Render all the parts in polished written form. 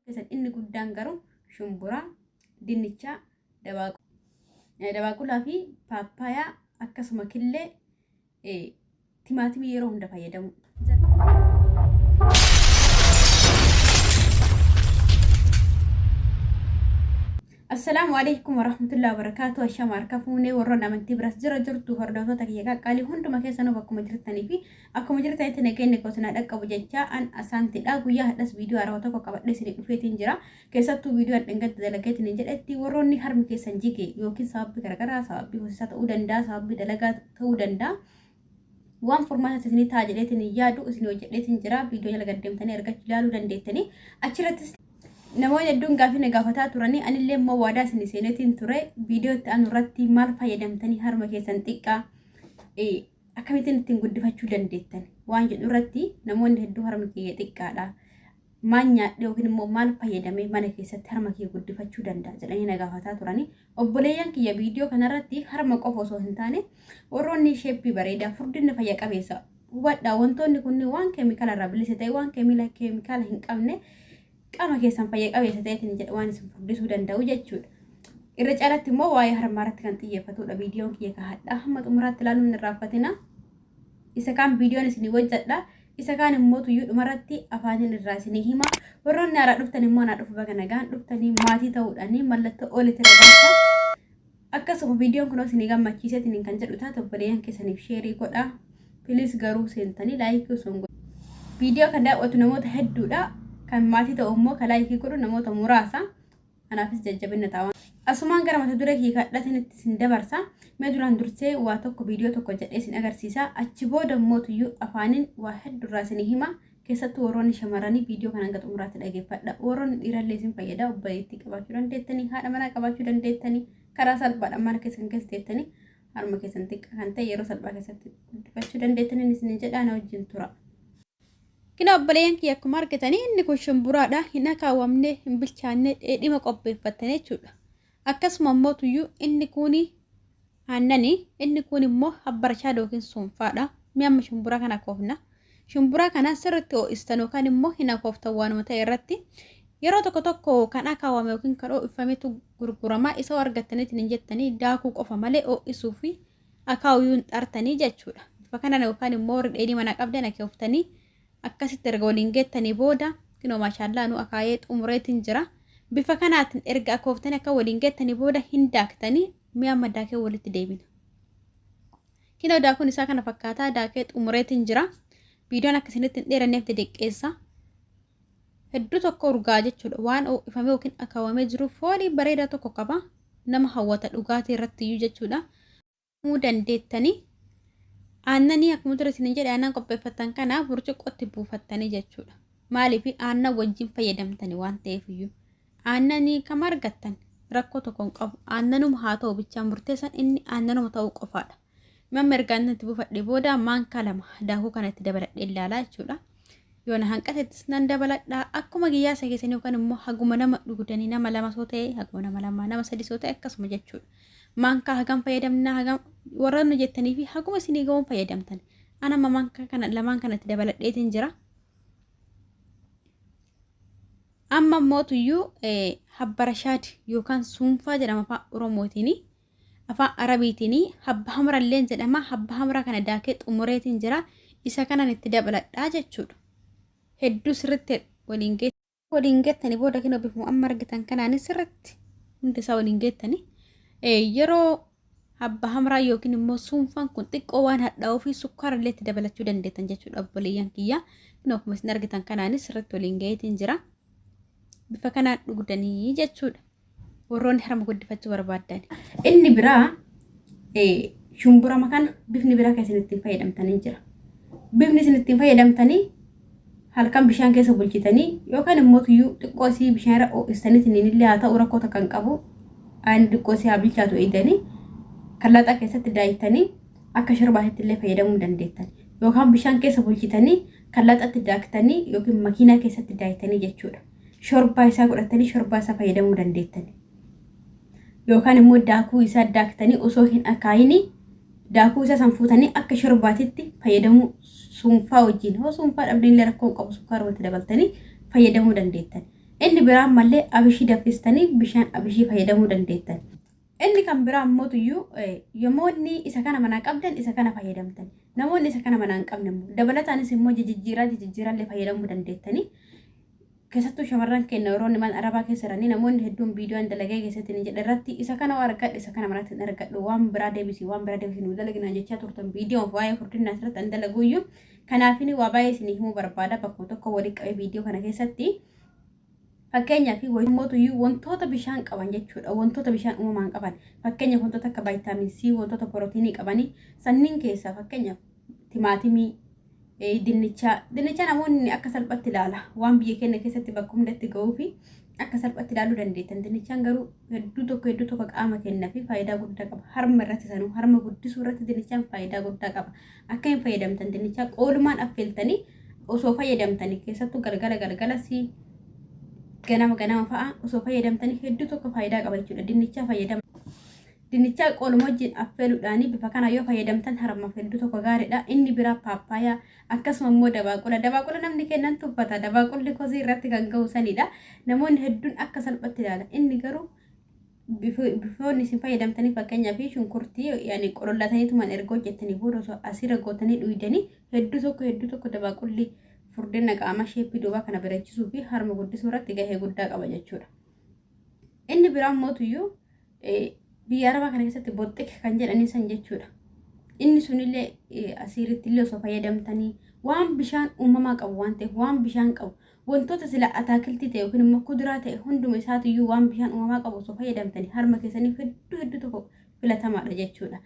Kesan inni guddaan garuu shumburaa, dinnichaa, dabaaqulaa fi paappayaa akkasuma killee timaatimii yeroo hunda fayyadamu. Assalamu alaikum warahmatullahi wabarakatuh. Ashama arkafuune warroon amantii biras jirtu hordoftoota kiyya qaqqaalii hunduma keessanuu bakkuma jirtanii fi akkuma jirtanitti nageenya gosanaa dhaqqabu jecha an asaantidha. Guyyaa hadhas viidiyoo haaraa tokko qabadhee isin dhufeetiin jira. Keessattuu viidiyoo dhangatti dalageetiin jedhetti warroonni harmi keessan jige yookiin sababbii garagaraa sababbii hosisaa ta'uu danda'a, sababbii dalagaa ta'uu danda'a. Waan furmaata isinii ta'a jedheetiin yaadu isin hojjedheetiin jira. Viidiyoo jala gaddeemtanii argachuu ilaaluu dandeettanii achirrattis namoonni hedduun gaafii gaafataa turanii anillee immoo waadaa isin seenetiin ture viidiyoo itti aanu irratti maal fayyadamtanii harma keessan xiqqaa akkamittiin ittiin guddifachuu dandeettan waan jedhu irratti namoonni hedduu harmi kiyya xiqqaadha maal nyaadhe yookiin immoo maal fayyadamee mana keessatti harma kiyya guddifachuu danda'a jedhanii na gaafataa turanii obboleeyyan kiyya viidiyoo kanarratti harma qofa osoo hin taane warroonni sheeppii bareedaa furdinni fayya qabeessa hubadhaa wantoonni kunniin waan keemikaala irraa bilisa ta'e waan keemikaala hin qabne qaama keessan fayya qabeessa ta'eetiin jedha waan isin furdisuu danda'u jechuudha. Irra caalatti immoo waa'ee harmaa irratti kan xiyyeeffatudha viidiyoon kiyya kahadha hamma xumuraatti ilaaluun hin raaffatina. Isa kaan viidiyoon isinii hojjedha isa kaan immoo tuyyuu dhumarratti afaanin irraa isinii hima warroonni haaraa dhuftan immoo naa dhufu baga nagaan dhuftanii maatii ta'uudhaanii mallattoo oolitti ragaa akkasuma viidiyoon kunoo isinii gammachiiseetiin kan jedhu taate obboleeyyan keessaniif sheerii godha piliis garuu seentanii laayikii osoo hin godhu viidiyoo kan daawwatu namoota hedduudha. Kan maatii ta'u immoo kalaayikii godhu namoota muraasa anaafis jajjabinna ta'a. Asumaan gara mata duree kiyya kadhatanitti isin dabarsa. Mee duraan dursee waa tokko viidiyoo tokko jedhee isin agarsiisa. Achi booda immoo tuyyuu afaaniin waa hedduurraa isin hima. Keessattuu warroonni shamarranii viidiyoo kana hanga xumuraatti dhageeffadha. Warroonni dhiirallee isin fayyada obboleettii qabaachuu dandeettanii haadha manaa qabaachuu dandeettanii karaa salphaadhaan mana keessan keessa teettanii harma keessan xiqqaa kan ta'e yeroo salphaa keessatti guddifachuu dandeettanii isin jedhaa na wajjin tura. Kina obboleeyyan kiyya akkuma argitanii inni kun shumburaadha. Hin akaawwamne hin bilchaanne dheedhima qopheeffattanii jechuudha. Akkasuma immoo tuyyuu inni kun aannanii inni kun immoo habbarashaa yookiin suunfaadha. Mi'a amma shumburaa kana koofna. Shumburaa kana sirriitti ho'istan yookaan immoo hin akooftan waanuma ta'e irratti yeroo tokko tokko kan akaawwame yookiin kan ho'ifametu gurguramaa isa argattaniitiin hin jettanii daakuu qofa malee ho'isuu fi akaawwuu hin xartanii jechuudha. Bifa kanaan yookaan immoo dheedhii mana qabdan akooftanii akkasitti erga waliin geettanii booda kinoo maashaallah nu akaayee xumureetiin jira bifa kanaatiin erga akooftanii akka waliin geettanii booda hin daaktanii mi'a amma daakee walitti deebina. Kinoo daakuun isaa kana fakkaataa daakee xumureetiin jira viidiyoon akkasinitti hin dheeranneef deddeqqeessa hedduu tokko urgaa jechuudha waan ho'ifamee yookiin akaawwamee jiru foolii bareedaa tokko qaba nama hawwata dhugaatii irratti iyyuu jechuudha. Muu dandeettanii aannanii akkuma ture isin jedhe aannan qopheeffatan kana burcuqqootti buufattanii jechuudha. Maaliif aannan wajjin fayyadamtanii waan ta'eef iyyuu aannanii kam argattan rakkoo tokko hin qabu. Aannanuma haa ta'u bichaan murteessan inni aannanuma ta'uu qofaadha. Mamma ergaan itti buufadhe booda maankaa lama daakuu kanatti dabaladhee ilaalaa jechuudha. Yoona hanqatettis nan dabaladhaa akkuma giyyaasa keessanii yookaan immoo haguma nama dhugdanii nama lama soo ta'e haguma nama lama nama sadi soo ta'e akkasuma jechuudha. Maankaa hagam fayyadamna hagam warroonni jettanii fi haguma isinii ga'uun fayyadamtan. Ana maankaa kana lamaan kanatti dabaladheetiin jira. Amma immoo tuyyuu habbarashaad yookaan suunfaa jedhama afaan Oromootiin afaan Arabiitiin habba hamrallee jedhama. Habba hamraa kana daakee xumureetiin jira. Isa kanan itti dabaladhaa jechuudha. Hedduu sirriitti waliin geettanii booda kinoo bifuma amma argitan kanaan sirriitti hundi isaa waliin geettanii yeroo habba hamraa yookiin immoo suunfaan kun xiqqoo waan hadhaa'uu fi sukkaara illee itti dabalachuu dandeettan jechuudha obboleeyyan kiyya. Kinoo akkuma isin argitan kanaan sirriitti waliin geetiin jira. Bifa kanaan dhugdanii jechuudha. Warroonni harma guddifachuu barbaadan. Inni biraa shumburama kana bifni biraa kan isin ittiin fayyadamtanii jira. Bifni isin ittiin fayyadamtanii halkan bishaan keessa bulchitanii yookaan immoo tuyyuu xiqqoo isii bishaan irra ho'istaniitiin illee haa ta'u rakkoo takka hin qabu. Aan xiqqoo isii haa bilchaatu eeganii kallaxaa keessatti daayitanii akka shorbaatti illee fayyadamuu dandeettan. Yookaan bishaan keessa bulchitanii kallaxaatti daaktanii yookiin makiinaa keessatti daayitanii jechuudha. Shorbaa isaa godhatanii shorbaa isaa fayyadamuu dandeettan. Yookaan immoo daakuu isaa daaktanii osoo hin akaayini daakuu isaa san fuutanii akka shorbaatitti fayyadamuu suunfaa wajjin hoo suunfaa dhabdanii illee rakkoo qabu sukkaara walitti dabaltanii fayyadamuu dandeettan. inni biraan mallee abishii danfistanii bishaan abishii fayyadamuu dandeettan. Inni kan biraan mootuyyuu yomoonni isa kana manaa qabdan isa kana fayyadamtan. Namoonni isa kana manaa hin qabne dabalataanis immoo jijjiiraallee fayyadamuu dandeettanii. Keessattuu shamarran keenya yeroo mana arabaa keessa jiranii namoonni hedduun viidiyoon dalagee keessatti ni jedha irratti isa kana argadhe isa kana maraatti argadhu waan biraa deebisii nu dalagina jechaa turtan viidiyoo waa'ee furdinaa asirratti an dalaguyyuu kanaafini waa baay'ee isinii himuu barbaada bakka tokko walitti qabee viidiyoo kana keessatti fakkeenyaaf mootuyyuu wantoota bishaan qaban jechuudha wantoota bishaan uumamaan qaban fakkeenyaaf wantoota akka vaayitaamin C wantoota pirootiinii qabanii sanniin keessaa fakkeenyaaf timaatimii dinnicha namoonni akka salphatti ilaala waan biyya keenya keessatti bakka hundatti ga'uu fi akka salphatti ilaaluu dandeettan dinnichaan garuu hedduu tokko qaama keenyaa fi faayidaa guddaa qaba harma irratti sanuu harma guddisuu irratti dinnichaan faayidaa guddaa qaba akka hin fayyadamtan dinnichaa qoolumaan affeeltanii osoo fayyadamtanii keessattuu galgala si ganama fa'a osoo fayyadamtanii hedduu tokko faayidaa qaba jechuudha dinnichaa fayyadama. Dinnicha qooluma wajjin affeeluudhaanii bifa kana yoo fayyadamtan harma hedduu tokko gaariidha. Inni biraa paappaayyaa akkasuma immoo dabaaqula namni kennan tuffata dabaaqulli kosii irratti kan ga'u sanidha. Namoonni hedduun akka salphatti ilaala. Inni garuu bifoonni isin fayyadamtanii fakkeenyaaf shunkurtii yaani qolollataniitumaan erga hojjettanii booda osoo asirra gootanii dhuydanii hedduu tokko dabaaqulli furdina qaama sheeppii duubaa kana bareechisuu fi harma guddisuu irratti gahee guddaa qaba jechuudha. Inni biraan mootuyyuu biyya arabaa kana keessatti boxxiq kan jedhanii san jechuudha. Inni sunillee asirratti illee osoo fayyadamtanii waan bishaan uumamaa qabu waan ta'eef waan bishaan qabu wantoota sila ataakiltii ta'e yookiin immoo kuduraa ta'e hunduma isaatiyyuu waan bishaan uumamaa qabu osoo fayyadamtanii harma keessaniif hedduu tokko filatamaadha jechuudha.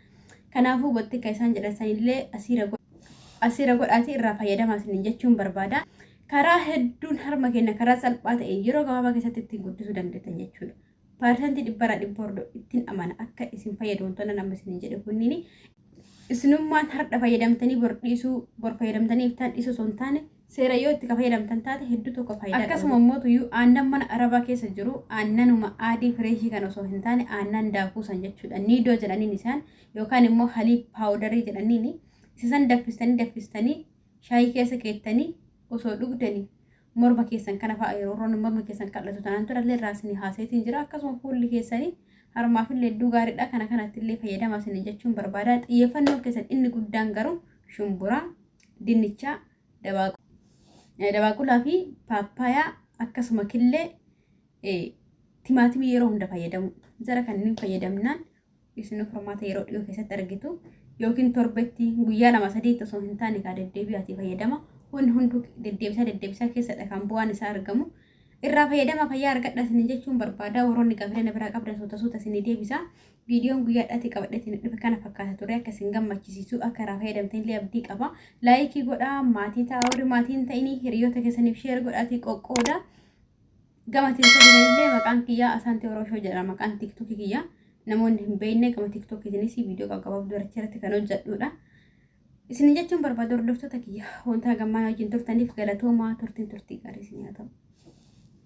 Kanaafuu boxxiqa isaan jedhan sanillee asira godhaatii irraa fayyadamaa isin jechuun barbaada. Karaa hedduun harma keenya karaa salphaa ta'e yeroo gabaabaa keessatti ittiin guddisuu dandeettan jechuudha. Parsantii dhibbara dhibba hordoo ittiin amana akka isin fayyadamtoonni nama isin jedhe kunniin isinummaan har'a fayyadamtanii bor fayyadamtanii iftaan dhiisuu osoo hin taane seera yoo itti fayyadamtan taate hedduu tokko faayidaa qaba. Akkasuma mootuyyuu aannan mana arabaa keessa jiru aannanuma aadii fireeshii kan osoo hin taane aannan daakuu san jechuudha. Niidoo jedhaniin isaan yookaan immoo haliib paawudarii jedhaniin isisan daffistanii shaayii keessa keettanii osoo dhugdanii morma keessan kana fa'a yeroo roon morma keessan qal'atu tanaan turallee raasni haaseetiin jira akkasuma fuulli keessanii harmaafillee hedduu gaariidha kanatti illee fayyadamaa isin jechuun barbaada. Xiyyeeffannoo keessan inni guddaan garuu shumburaa, dinnichaa, dabaaqulaa fi paappaayyaa akkasuma killee timaatimii yeroo hunda fayyadamu. Jara kanneen fayyadamnaan isin formaata yeroo dhiyoo keessatti argitu yookiin torbetti guyyaa 2-3 osoo hin taane kaa deddeebi'aatii fayyadama. Hunduu deddeebisaa keessadha kan bu'aan isaa argamu. Irraa fayyadama fayyaa argadha isin jechuun barbaada. Warroonni gaafilana biraa qabdan suuta isin deebisa. Viidiyoon guyyaadhaatti qabadheetiin dhufe kana fakkaata ture akka isin gammachiisisu akka irraa fayyadamtan illee abdii qaba. Laayikii godhaa maatii ta'a warri maatiin ta'inii hiriyoota keessaniif sheer godhaatii qoqqooda. Gama tiktokii illee maqaan kiyyaa Asaantee Oroshoo jedhama maqaan tiktokii kiyyaa. Namoonni hin beekne gama tiktokiitiinis viidiyoo qaqqabaaf duracha irratti kan hojjedhudha. Isin jechuun barbaada hordoftoota kiyya wanta gammaan wajjin turtaniif galatoomaa turtii gaarii isin haa ta'u.